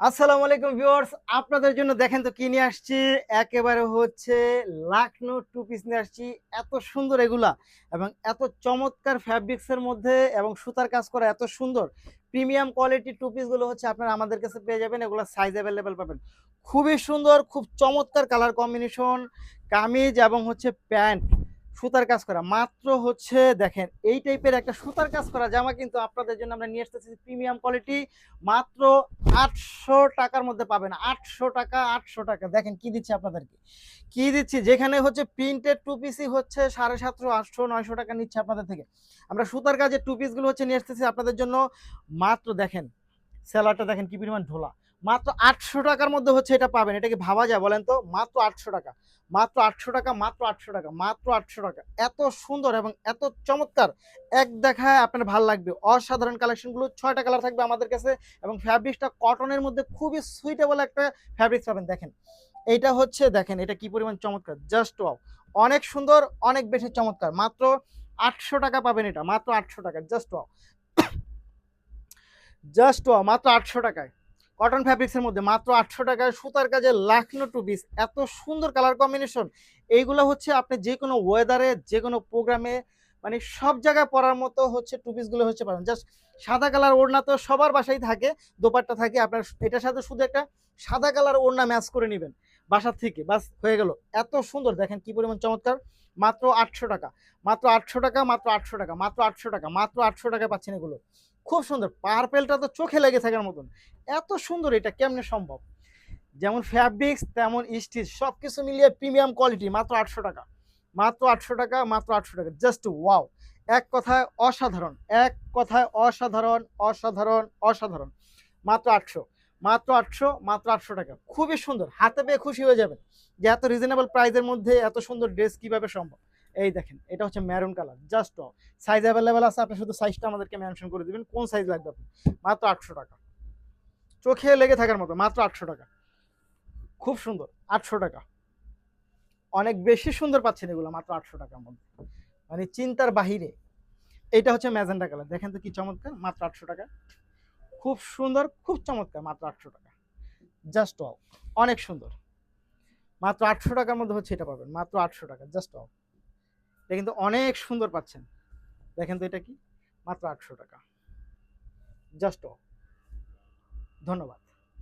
আসসালামু আলাইকুম ভিউয়ার্স, আপনাদের জন্য দেখেন তো কি নিয়ে আসছি। একেবারে হচ্ছে লাখনো টু পিস নিয়ে আসছি। এত সুন্দর এগুলা এবং এত চমৎকার ফ্যাব্রিক্সের মধ্যে এবং সুতার কাজ করা এত সুন্দর প্রিমিয়াম কোয়ালিটি টু পিসগুলো হচ্ছে আপনারা আমাদের কাছে পেয়ে যাবেন। এগুলো সাইজ অ্যাভেলেবেল পাবেন। খুবই সুন্দর, খুব চমৎকার কালার কম্বিনেশন, কামিজ এবং হচ্ছে প্যান্ট সুতার কাজ করা। মাত্র হচ্ছে দেখেন এই টাইপের একটা সুতার কাজ করা জামা কিন্তু আপনাদের জন্য আমরা নিয়ে আসতেছি প্রিমিয়াম কোয়ালিটি। মাত্র 800 টাকার মধ্যে পাবেন। 800 টাকা, 800 টাকা। দেখেন কি দিচ্ছি আপনাদেরকে, কি দিচ্ছি। যেখানে হচ্ছে প্রিন্টেড টু পিসই হচ্ছে 750, 800, 900 টাকা নিচ্ছে আপনাদের থেকে। আমরা সুতার কাজের টু পিসগুলো হচ্ছে নিয়ে আসতেছি আপনাদের জন্য। মাত্র দেখেন সেলারটা দেখেন কি পরিমাণ ঢোলা। মাত্র 800 টাকার মধ্যে হচ্ছে এটা পাবেন। এটা কি ভাবা যায় বলেন তো? মাত্র 800 টাকা, মাত্র 800 টাকা, মাত্র 800 টাকা, মাত্র 800 টাকা। এত সুন্দর এবং এত চমৎকার, এক দেখায় আপনার ভালো লাগবে। অসাধারণ কালেকশনগুলো, 6টা কালার থাকবে আমাদের কাছে এবং ফ্যাব্রিক্সটা কটনের মধ্যে খুবই সুইটেবল একটা ফ্যাব্রিক্স পাবেন। দেখেন এইটা হচ্ছে, দেখেন এটা কি পরিমাণ চমৎকার, জাস্ট ওয়াও। অনেক সুন্দর, অনেক বেশি চমৎকার। মাত্র 800 টাকা পাবেন এটা, মাত্র 800 টাকা, জাস্ট ওয়াও। জাস্ট ওয়াও, মাত্র 800 টাকায় কটন ফ্যাব্রিক্সের মধ্যে, মাত্র 800 টাকায় সুতার কাজে লাখনো টু পিস। এত সুন্দর কালার কম্বিনেশন। এইগুলো হচ্ছে আপনি যে কোনো ওয়েদারে, যে কোনো প্রোগ্রামে, মানে সব জায়গায় পরার মতো হচ্ছে টু পিসগুলো হচ্ছে পাবেন। জাস্ট সাদা কালার ওড়না তো সবার বাসায় থাকে, দোপাট্টা থাকে আপনার, এটার সাথে শুধু একটা সাদা কালার ওড়না ম্যাচ করে নেবেন বাসার থেকে, বাস হয়ে গেল। এত সুন্দর, দেখেন কি পরিমাণ চমৎকার। মাত্র 800 টাকা, মাত্র 800 টাকা, মাত্র 800 টাকা, মাত্র 800 টাকা, মাত্র 800 টাকায় পাচ্ছেন এগুলো। খুব সুন্দর, পার্পেলটা তো চোখে লেগে থাকার মতন। এত সুন্দর, এটা কেমনে সম্ভব? যেমন ফ্যাব্রিক্স তেমন স্টিচ সবকিছু মিলিয়ে প্রিমিয়াম কোয়ালিটি। মাত্র 800 টাকা, মাত্র 800 টাকা, মাত্র 800 টাকা, জাস্ট ওয়াও। এক কথায় অসাধারণ, এক কথায় অসাধারণ, অসাধারণ, অসাধারণ। মাত্র 800, মাত্র 800, মাত্র 800 টাকা। খুবই সুন্দর, হাতে পেয়ে খুশি হয়ে যাবেন যে এত রিজনেবল প্রাইসের মধ্যে এত সুন্দর ড্রেস কিভাবে সম্ভব। এই দেখেন এটা হচ্ছে maroon colour, just size available আছে। আপনি শুধু সাইজটা আমাদেরকে মেনশন করে দিবেন কোন সাইজ লাগবে আপনি। মাত্র 800 টাকা, চোখে লেগে থাকার মতো, মাত্র 800 টাকা। খুব সুন্দর, 800 টাকা। অনেক বেশি সুন্দর পাচ্ছেন এগুলো মাত্র 800 টাকার মধ্যে, মানে চিন্তার বাহিরে। এইটা হচ্ছে ম্যাজেন্টা কালার, দেখেন তো কি চমৎকার, মাত্র 800 টাকা। খুব সুন্দর, খুব চমৎকার, মাত্র 800 টাকা, জাস্ট ওয়াও। অনেক সুন্দর, মাত্র 800 টাকার মধ্যে হচ্ছে এটা পাবেন, মাত্র 800 টাকা, জাস্ট ওয়াও। এটা কিন্তু অনেক সুন্দর পাচ্ছেন। দেখেন তো এটা কি, মাত্র 800 টাকা, জাস্ট ওয়াও। ধন্যবাদ।